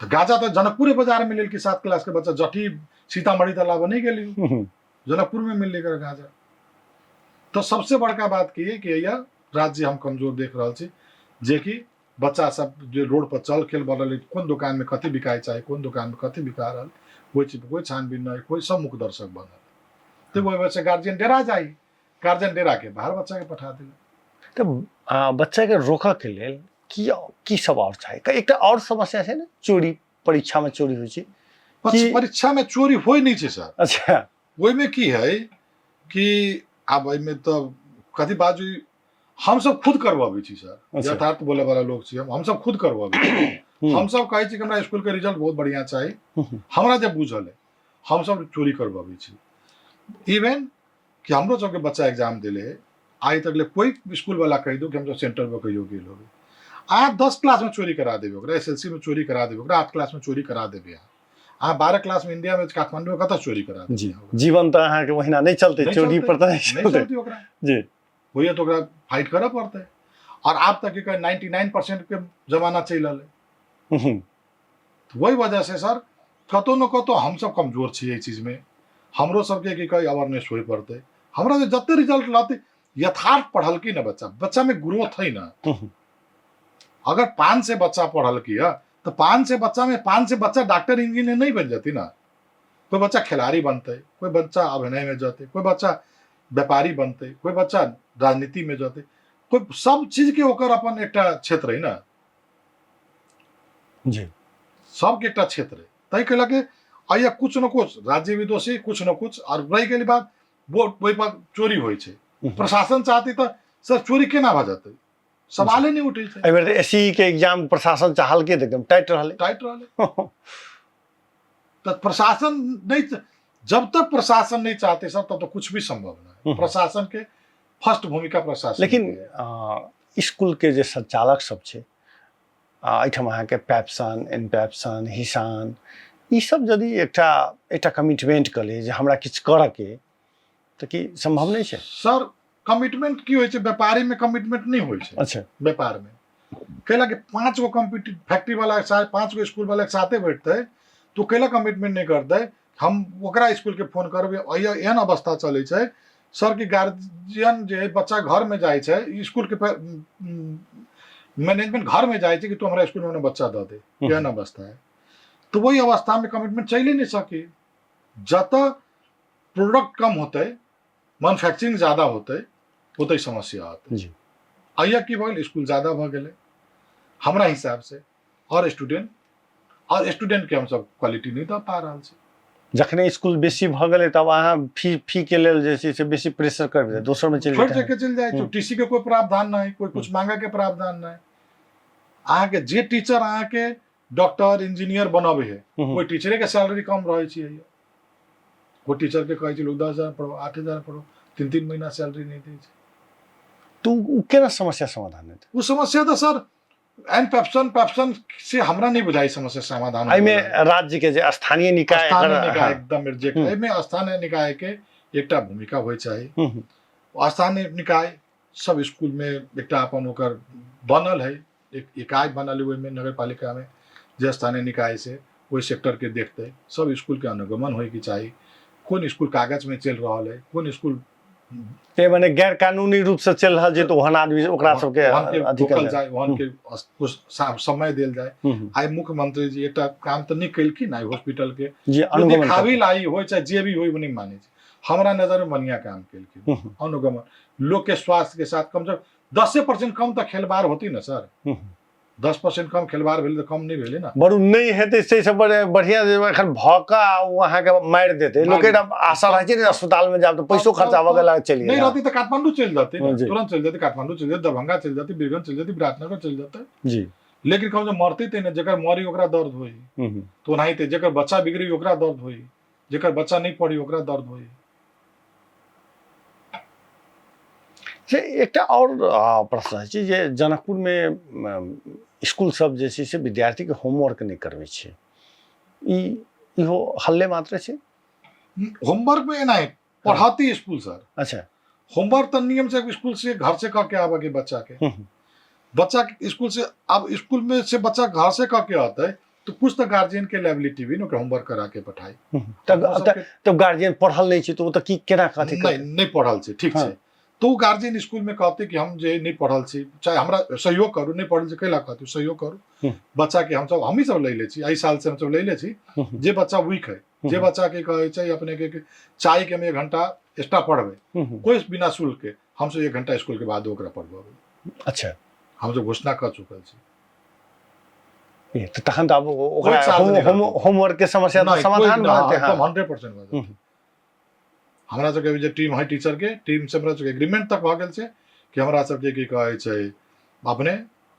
Speaker 2: तो गांजा तो जनकपुर बाजार में मिले कि 7 क्लास के बच्चा जटी सीतामढ़ी तालाब नहीं गेली, जनकपुर में मिल लेकर गांजा। तो सबसे बड़का बात की है कि यह राज्य हम कमजोर देख रहा छे, जे कि बच्चा सब जो रोड पर चल खेल बढ़ल, कौन दुकान में कथी बिकाय चाहे, कौन दुकान में कथी बिका रहा, कोई चीज कोई छानबीन नहीं, कोई सब मुख दर्शक बनल। तो वही वजह से गार्जियन डेरा जाई, गार्जियन डेरा के बाहर बच्चा के पठा दिले।
Speaker 1: तो बच्चा के रोका के लेल की सब और चाहिए? एकटा और समस्या है ना, चोरी, परीक्षा में चोरी हुई छे।
Speaker 2: परीक्षा में चोरी होई नहीं छे सर।
Speaker 1: अच्छा,
Speaker 2: वही में की है कि अब में तो कथी बाजू हम सब खुद करवाबे छी सर।
Speaker 1: अच्छा।
Speaker 2: यथार्थ बोले वाला लोग छी हम सब खुद करवाबे छी। हम सब कहे छी कि हमरा स्कूल के रिजल्ट बहुत बढ़िया चाहिए, हमरा जब बुझल है हम सब चोरी करवाबे छी। इवन कि हमरो सब के बच्चा एग्जाम दिले, आज तक ले कोई स्कूल वाला कह दो कि हम सब सेंटर में कहियो गेल होबे, आप 10 क्लास में चोरी करा देबे, ओकरा एसएलसी में चोरी करा देबे, ओकरा 8 क्लास में चोरी करा देबे, आप 12 क्लास में इंडिया में काठमांडू में कतऽ चोरी करा देबे।
Speaker 1: जी जीवन तो अहाँ के वहिना नहीं चलते, चोरी पर तो नहीं चलते
Speaker 2: ओकरा
Speaker 1: जी,
Speaker 2: वही तो ओकरा फाइट करे पड़ते। और आप तक के 99% के जमाना चल रहा। वही वजह से सर कतो न कतो हम सब कमजोर छी चीज में, हमरो सबके की कई अवेयरनेस होई पड़ते। हमरा जो जते रिजल्ट लाते यथार्थ पढ़ल की ना, बच्चा में ग्रोथ है ना। अगर 5 से बच्चा पढ़ल किया तो 5 से बच्चा डॉक्टर इंजीनियर नहीं बन जाती ना। कोई बच्चा खिलाड़ी बनते, कोई बच्चा अभिनय में जाते, कोई बच्चा व्यापारी बनते, कोई बच्चा राजनीति में जाते, कोई सब चीज के ओकर अपन एक क्षेत्र है ना
Speaker 1: जी,
Speaker 2: सबके एक क्षेत्र है। तय के लगे आइया कुछ न कुछ राज्य भी दोषी, कुछ न कुछ। और रही के बाद वो वही पर चोरी हो, प्रशासन चाहती तो सर चोरी केना भ जाते, सवाल ही नहीं उठे।
Speaker 1: एबर एसई के एग्जाम प्रशासन चाहल के एकदम टाइट रहले।
Speaker 2: तो प्रशासन नहीं, जब तक प्रशासन नहीं चाहते सर तब तो कुछ भी संभव नहीं। प्रशासन के फर्स्ट भूमिका प्रशासन।
Speaker 1: लेकिन स्कूल के जे संचालक सब छे, एठम अहाँ के पैप्सन, एनपैप्सन, हिसान, ई सब यदि एकटा कमिटमेंट कर ले जे हमरा किछ करऽ के, तो की संभव नहीं छे
Speaker 2: सर? कमिटमेंट की होय छे? व्यापारी में कमिटमेंट नहीं होय छे।
Speaker 1: अच्छा,
Speaker 2: व्यापार में कहला कि 5 गो कम्पिटिटिव फैक्ट्री वाला के साथ 5 गो स्कूल वाला के साथे बैठते तो कहला कमिटमेंट नहीं करते। हम ओकरा स्कूल के फोन करबे, एहन अवस्था चले छे सर कि गार्जियन जे बच्चा घर में जाए छे, स्कूल के मैनेजमेंट घर में जाए छे कि तू हमारा स्कूल में बच्चा दे दे, एहन अवस्था है। तो वही अवस्था में कमिटमेंट चल ही नहीं सके। जत प्रोडक्ट कम होते, मैन्युफैक्चरिंग ज्यादा होते, ओते समस्या आते।
Speaker 1: जी,
Speaker 2: आइया की भइल स्कूल ज्यादा भ गेले हमरा हिसाब से, और स्टूडेंट के हम सब क्वालिटी नहीं दे पा रहा छे।
Speaker 1: जखने स्कूल बेसी भ गेले तब अहाँ फी के लेल जे छै से बेसी प्रेशर करबे, दोसर में चल
Speaker 2: छोड़ के चल जाए। तो टीसी के कोई प्रावधान नहीं, कोई कुछ मांगा के प्रावधान नहीं। अहाँ के जे टीचर अहाँ के डॉक्टर इंजीनियर बनाबे है, कोई टीचरे के सैलरी कम रहे छे। कोई टीचर के कहे छे लोग 10,000 पढ़ो, 8,000 पढ़ो, 3-3 महीना सैलरी नहीं दे छे।
Speaker 1: तो उ केना समस्या समाधान हेतै?
Speaker 2: वो समस्या तो सर एन पेप्सन से हमरा नहीं बुझाई समस्या समाधान
Speaker 1: एहिमे राज्य के जे स्थानीय निकाय
Speaker 2: स्थानीय निकाय
Speaker 1: हाँ।
Speaker 2: एकदम रिजेक्ट एहिमे स्थानीय निकाय के एकटा भूमिका होय चाही।
Speaker 1: हम्म,
Speaker 2: स्थानीय निकाय सब स्कूल में एकटा अपन ओकर बनल है, एक इकाई बनल है ओहिमे नगर पालिका में, जे स्थानीय निकाय से ओहि सेक्टर के देखते सब स्कूल के अनुगमन होय के चाही। कौन स्कूल कागज में चल रहा है, कौन स्कूल
Speaker 1: ते माने गैर कानूनी रूप से चल रहल छै तो ओहन आदमी ओकरा सबके
Speaker 2: रोकल
Speaker 1: अधिकार
Speaker 2: जाए, वहन के कुछ समय देल जाए। आई मुख्यमंत्री जी एकटा काम तो नहीं कैलखिन आई हॉस्पिटल के
Speaker 1: जी
Speaker 2: जो
Speaker 1: अनुगमन
Speaker 2: दिखावी लाई हो चाहे जे भी हो नहीं माने छै। हमरा नजर में बढ़िया काम कैलखिन अनुगमन, लोग के स्वास्थ्य के साथ कम से कम 10% कम तो खेलबार होती ना सर। 10% कम खेलबार भेल तो कम नहीं भेले ना।
Speaker 1: बरु नहीं हेतै से सब बढ़िया जे एखन भौका वहां के मार देते लोग के आशा रह छै ने अस्पताल में जाब तो पैसो खर्चा वगैरह लग चली
Speaker 2: नहीं रहती तो काठमांडू चल जाते ना,
Speaker 1: जी।
Speaker 2: तुरंत चल जाते, काठमांडू चल जाते, दरभंगा चल जाती, बीरगंज चल जाती, विराटनगर चल जाता।
Speaker 1: जी।
Speaker 2: लेकिन कम से मरते थे ना, जकर मरी ओकरा दर्द होई तो नहीं थे, जकर बच्चा बिगड़ी ओकरा दर्द होई, जकर बच्चा नहीं पढ़ी ओकरा दर्द होई।
Speaker 1: से एकटा और प्रश्न छै जे जनकपुर में स्कूल सब जे छै से विद्यार्थी के होमवर्क नहीं करबै छै, इहो हल्ले मात्र छै।
Speaker 2: होमवर्क में ना पढ़ाती स्कूल सर।
Speaker 1: अच्छा,
Speaker 2: होमवर्क तो नियम से स्कूल से घर से करके आवे के बच्चा के, बच्चा स्कूल से अब स्कूल में से बच्चा घर से करके आता है तो कुछ तो गार्जियन के लायबिलिटी भी ना होमवर्क करा के पढ़ाई।
Speaker 1: तब गार्जियन पढ़ल नहीं छै तो वो तो की केना कथि
Speaker 2: नहीं पढ़ल छै, ठीक छै तो गार्जियन स्कूल में कहते कि हम जे नहीं पढ़ल छी, चाहे हमरा सहयोग करू, नहीं पढ़ल छी कैला कहते सहयोग करू, बच्चा के हम सब हमी सब ले ले छी, एहि साल से हम सब ले ले छी। जे बच्चा वीक है, जे बच्चा के कहे छै अपने के चाहे कि हम 1 घंटा एक्स्ट्रा पढ़बे कोई बिना शुल्क के, हम सब 1 घंटा स्कूल के बाद ओकरा पढ़बे।
Speaker 1: अच्छा,
Speaker 2: हम सब घोषणा कर चुकल छी।
Speaker 1: ये तो तखन त अब ओकरा होमवर्क के समस्या तो समाधान रहते हैं
Speaker 2: 100% भ जाते। हमरा सबके जे टीम है टीचर के टीम से हमरा सबके एग्रीमेंट तक भ गेल छै कि हमरा सबके की कहै छै अपने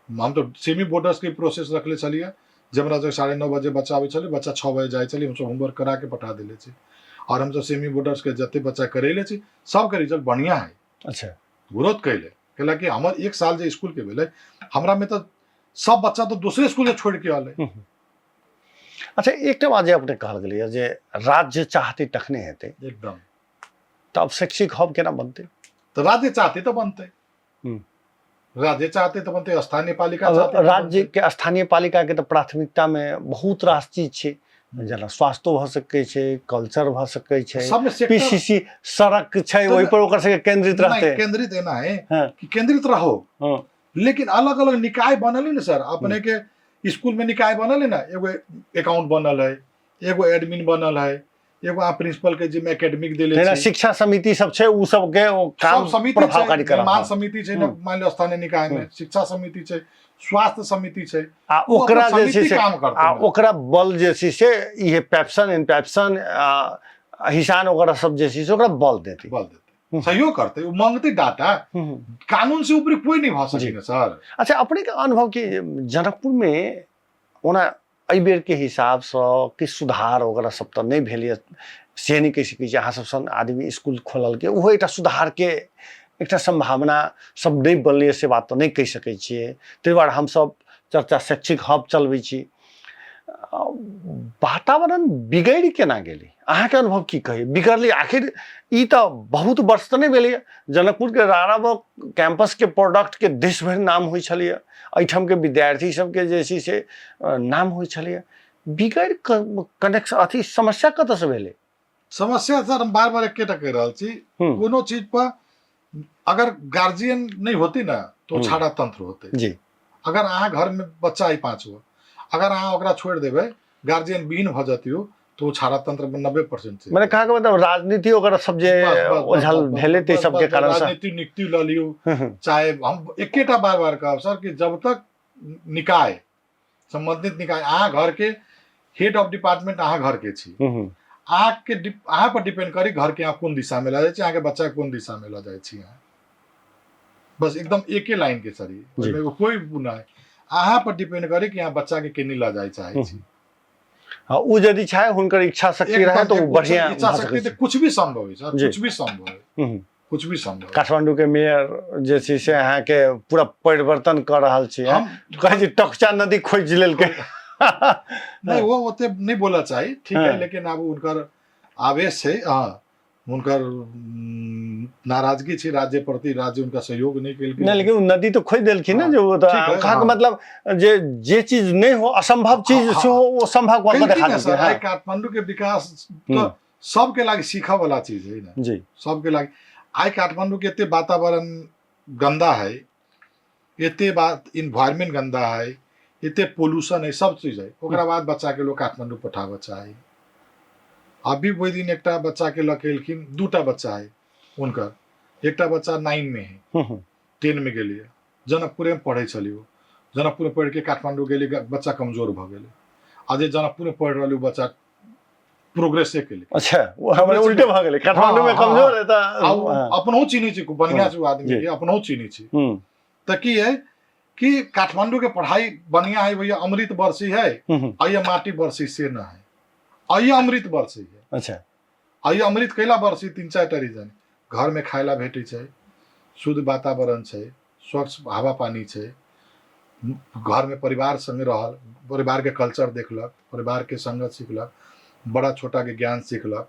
Speaker 2: हम तो सेमी बोर्डर्स के प्रोसेस रखले छलिए, जब हमरा सब 9:30 बजे बच्चा आबै छलै, बच्चा 6 बजे जाय छलै, हम सब होमवर्क करा के पठा देले छी। और हम सब सेमी बोर्डर्स के जते बच्चा करेले छी सबके रिजल्ट बढ़िया है।
Speaker 1: अच्छा,
Speaker 2: ग्रोथ कैले कैला कि हमर 1 साल जे स्कूल के भेले हमरा में तो सब बच्चा तो दूसरे स्कूल से छोड़ के आले।
Speaker 1: अच्छा, एकटा बात जे अपने कहल गेलिए जे राज्य चाहते तखने हेतै
Speaker 2: एकदम,
Speaker 1: तब शैक्षिक हब केना बनते?
Speaker 2: तो राज्य चाहते तो बनते, राज्य चाहते तो बनते, स्थानीय पालिका चाहते
Speaker 1: राज्य के स्थानीय पालिका के तो प्राथमिकता में बहुत रास चीज छै, जेना स्वास्थ्य भ सकै छै, कल्चर भ सकै छै, पीसीसी सड़क छै ओहि पर ओकर सबके केंद्रित रहते।
Speaker 2: केंद्रित एना है कि केंद्रित रहो, लेकिन अलग अलग निकाय बनल है ना सर। अपने के स्कूल में निकाय बनल है ना, एगो अकाउंट बनल है, एगो एडमिन बनल है, एगो आप प्रिंसिपल के जिम्मे एकेडमिक देले छै,
Speaker 1: शिक्षा समिति सब छै, उ सब के काम प्रभावकारी करा,
Speaker 2: निर्माण समिति छै ना, मान लो स्थानीय निकाय में शिक्षा समिति छै, स्वास्थ्य समिति छै,
Speaker 1: आ ओकरा जे छै से
Speaker 2: काम करते
Speaker 1: आ ओकरा बल जे छै से इहे पेप्सन इन पेप्सन हिसान वगैरह सब जे छै से ओकरा बल देते
Speaker 2: सहयोग करते, वो मांगते डाटा, कानून से ऊपर कोई नहीं भ सके सर।
Speaker 1: अच्छा, अपने के अनुभव कि जनकपुर में ओना एहि बेर के हिसाब से कि सुधार वगैरह सब तो नहीं भेल से नहीं कह सकै छी अहाँ सब सन आदमी स्कूल खोलल के ओहो एकटा सुधार के एकटा संभावना सब नहीं बनलै से बात तो नहीं कह सकै छियै। ताहि दुआरे हम सब चर्चा शैक्षिक हब चलबै छी। वातावरण बिगड़ केना गेलै, अहाँ के अनुभव की कही बिगड़लै? आखिर ई तो बहुत वर्ष तो नहीं भेलै, जनकपुर के राराबक कैंपस के प्रोडक्ट के देश भरि नाम होइ छलैया, एहिठाम के विद्यार्थी सबके जे छै से नाम होइ छलैया, बिगड़ कनेक्शन अथी समस्या कतऽ से भेलै?
Speaker 2: समस्या सर हम बार बार एकेटा कह रहल छी, कोनो चीज पर अगर गार्जियन नहीं होती ना तो छाड़ा तंत्र होते
Speaker 1: जी।
Speaker 2: अगर अहाँ घर में बच्चा है 5 गो, अगर अहाँ ओकरा छोड़ देबै गार्जियन बीन भ जतियो तो छाड़ा तंत्र में 90%
Speaker 1: मैंने कहा कि मतलब राजनीति वगैरह सब जे ओझल भेले ते सब के कारण से
Speaker 2: राजनीति नियुक्ति ल लियो, चाहे हम एकेटा बार बार कहब सर कि जब तक निकाय संबंधित निकाय अहाँ घर के हेड ऑफ डिपार्टमेंट अहाँ घर के छी, अहाँ पर डिपेंड करी घर के अहाँ कोन दिशा में ल जाय छी, अहाँ के बच्चा कोन दिशा में ल जाय छी। अहाँ बस एकदम एके लाइन के सर, ओहिमे कोई गुना है, अहाँ पर डिपेंड करी कि अहाँ बच्चा के केनी ल जाय चाहे छी।
Speaker 1: हां, उ यदि चाहे हुनकर इच्छा शक्ति रहे तो बढ़िया
Speaker 2: इच्छा शक्ति तो कुछ भी संभव है सर, कुछ भी संभव है। कुछ भी संभव है।
Speaker 1: काठमांडू के मेयर जे छै से अहाँ के पूरा परिवर्तन कर रहल छी
Speaker 2: हम
Speaker 1: कहै छी टकचा नदी खोज लेलकै
Speaker 2: नहीं वो ओते नहीं बोला चाहिए, ठीक है,
Speaker 1: हाँ।
Speaker 2: लेकिन अब उनकर आवेश है, हाँ उनकर नाराजगी छै राज्य प्रति, राज्य उनका सहयोग नहीं केलकै।
Speaker 1: नहीं लेकिन उ नदी तो खोज देलखिन ना,
Speaker 2: हाँ,
Speaker 1: जो वो तो
Speaker 2: ठीक है,
Speaker 1: कहा
Speaker 2: हाँ।
Speaker 1: मतलब जे जे चीज नहीं हो असंभव चीज
Speaker 2: हाँ,
Speaker 1: से हो वो संभव करके
Speaker 2: केलकै
Speaker 1: दिखा
Speaker 2: ना
Speaker 1: देलकै।
Speaker 2: सर, आई
Speaker 1: हाँ
Speaker 2: काठमांडू के विकास तो सबके लागि सीखा वाला चीज है ना,
Speaker 1: जी
Speaker 2: सबके लागि। आई काठमांडू के एते वातावरण गंदा है, एते बात इन्वायरमेंट गंदा है, एते पोल्यूशन है, सब चीज है, ओकरा बाद बच्चा के लोग काठमांडू पठाबे चाही। अभी वही दिन एकटा बच्चा के लकेलखिन, दूटा बच्चा है उनकर, एकटा बच्चा 9 में है, 10 में गेलिए, जनकपुरे में पढ़े छलियो, जनकपुर में पढ़ के काठमांडू गेलिए, बच्चा कमजोर भ गेले। आ जे जनकपुर में पढ़ रहल बच्चा प्रोग्रेसे केले।
Speaker 1: अच्छा वो हमारे उल्टे भ गेलै, काठमांडू में कमजोर है त
Speaker 2: अपनो चिन्ही छै, बढ़िया छै आदमी के, अपनो चिन्ही छै। त की है कि काठमांडू के पढ़ाई बढ़िया है भैया, अमृत वर्षी है, और ये माटी वर्षी से न है, और ये अमृत वर्षी है।
Speaker 1: अच्छा
Speaker 2: और ये अमृत कैला वर्षी 3-4 टा रीजन, घर में खायला भेटे छै, शुद्ध वातावरण छै, स्वच्छ हवा पानी छै, घर में परिवार संगे रहल, परिवार के कल्चर देखलक, परिवार के संगत सीखलक, बड़ा छोटा के ज्ञान सीखलक,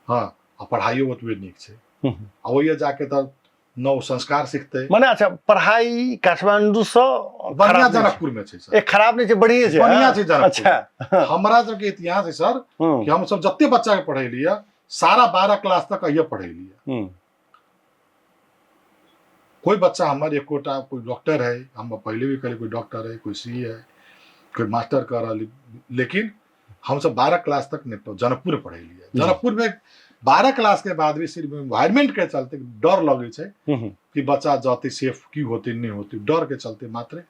Speaker 2: हाँ आ पढ़ाइयो ओतबे नीक छै। आ ओइए जाके त नव संस्कार सीखते।
Speaker 1: माने अच्छा पढ़ाई काठमांडू से
Speaker 2: बढ़िया जनकपुर में छै सर,
Speaker 1: एक खराब नहीं छै, बढ़िया छै,
Speaker 2: बढ़िया छै जनकपुर।
Speaker 1: अच्छा
Speaker 2: हमरा सबके इतिहास है सर कि हम सब जत्ते बच्चा के पढ़े लिया, सारा 12 क्लास तक अइए पढ़े लिया। कोई बच्चा हमारे एकोटा कोई डॉक्टर है, हम पहले भी कहले कोई डॉक्टर है, कोई सी है, कोई मास्टर कर रहा, लेकिन हम सब 12 क्लास तक नहीं जनकपुर में पढ़े लिया। जनकपुर में 12 क्लास के बाद भी सिर्फ एनवायरमेंट के चलते डर लगे छै कि बच्चा जाते सेफ की होती नहीं होती, डर के चलते मात्र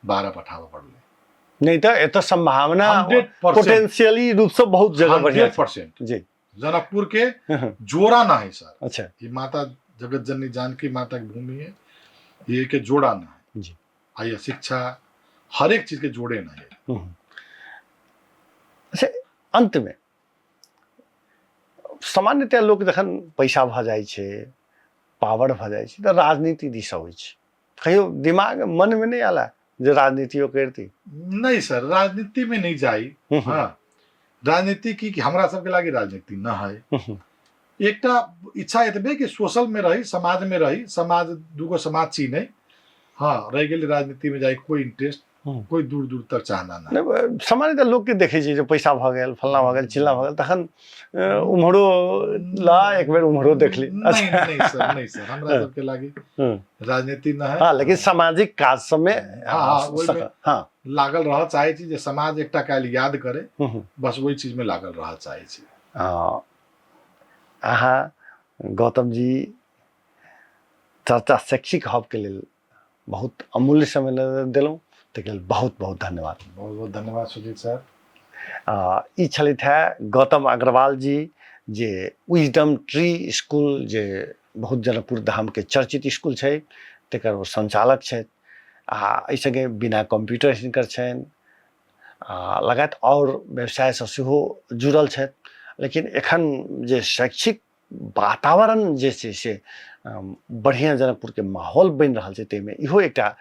Speaker 2: 12 पठावा पड़ले।
Speaker 1: नहीं तो ये तो संभावना
Speaker 2: 100%
Speaker 1: पोटेंशियली रूप से बहुत जगह बढ़िया
Speaker 2: 100%
Speaker 1: जी।
Speaker 2: जनकपुर के जोड़ा ना है सर।
Speaker 1: अच्छा
Speaker 2: ये माता जगत जननी जानकी माता की भूमि है, ये के जोड़ा ना है
Speaker 1: जी।
Speaker 2: आइए शिक्षा हर एक चीज के जोड़े ना है।
Speaker 1: अच्छा अंत में सामान्यतः लोग जखन पैसा भ जाइ छै, पावर भ जाइ छै, त राजनीति दिस होइ छै, कहियो दिमाग मन में नहीं आला जे राजनीतियो करती?
Speaker 2: नहीं सर, राजनीति में नहीं जाई। हाँ राजनीति की हमरा सबके लागे राजनीति न है। एकटा इच्छा एतबे कि सोशल में रही, समाज में रही, समाज दूगो समाज चिन्हे, हाँ रह गेल राजनीति में जाए कोई इंटरेस्ट, कोई दूर दूर तक चाहना ना।
Speaker 1: सामान्यतः लोग के देखे छी जे पैसा भ गेल, फलना भ गेल, चिल्ला भ गेल, तखन उम्हरो ला एक बेर उम्हरो देख ली।
Speaker 2: नहीं नहीं सर, नहीं सर, हमरा सबके लागे राजनीति न है।
Speaker 1: हाँ लेकिन सामाजिक काज सब में
Speaker 2: हाँ लागल रह चाहे छी जे समाज एकटा काल याद करे, बस वही चीज में लागल रह चाहे छी।
Speaker 1: अहाँ गौतम जी चर्चा शैक्षिक हब के लिए बहुत अमूल्य समय दिलौं, ताहि लेल बहुत बहुत धन्यवाद।
Speaker 2: बहुत बहुत धन्यवाद सुजीत सर।
Speaker 1: ई छलथि है गौतम अग्रवाल जी, जे विजडम ट्री स्कूल जे बहुत जनकपुर धाम के चर्चित स्कूल छै तकर वो संचालक छथि। एहि संगे बिना कंप्यूटर हिनकर छनि, लगायत और व्यवसाय से सेहो जुड़ल छथि। लेकिन एखन जे शैक्षिक वातावरण जे छै से बढ़िया जनकपुर के माहौल बनि रहल छै, ताहिमे इहो एकटा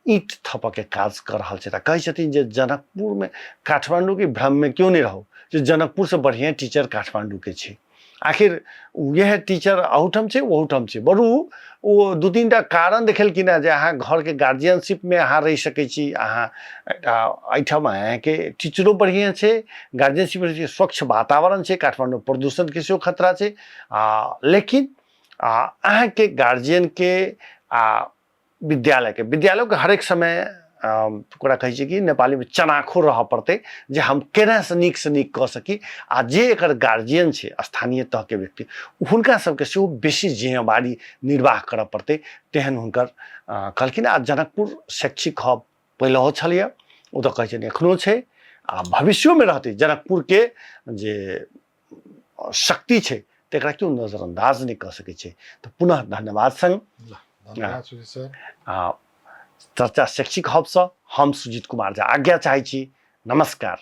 Speaker 1: ईंट थपऽ के काज कर रहल छै। कहै छथिन जे जनकपुर में काठमांडू के भ्रम में क्यों नहीं रहो, जे जनकपुर से बढ़िया टीचर काठमांडू के छै। आखिर यह टीचर अहूठम छै ओहूठम छै, बरू वो 2-3 टा कारण देखेलखिन जे अहाँ घर के गार्जियनशिप में अहाँ रहि सकै छी, अहाँ एहिठाम अहाँ के टीचरो बढ़िया छै, गार्जियनशिप में स्वच्छ वातावरण छै, काठमांडू प्रदूषण के सेहो खतरा छै। लेकिन अहाँ के गार्जियन के विद्यालय के हरेक समय ओकरा कहै छै कि नेपाली में चनाखो रह पड़ते, जे हम केना से नीक कऽ सकी। आ जे एकर गार्जियन छै स्थानीय तह के व्यक्ति, हुनका सबके सेहो बेसी जिम्मेवारी निर्वाह करऽ पड़ते। तेहन हुनकर कहलखिन। आ जनकपुर शैक्षिक हब पहिलहो छलैया, ओ तऽ कहै छै एखनो छै, आ भविष्यो में रहतै। जनकपुर के जे शक्ति छै तकरा क्यों नजरअंदाज नहीं कऽ सकै छै। तो पुनः धन्यवाद संग चर्चा शैक्षिक हब से हम सुजीत कुमार झा आज्ञा चाहै छी। नमस्कार।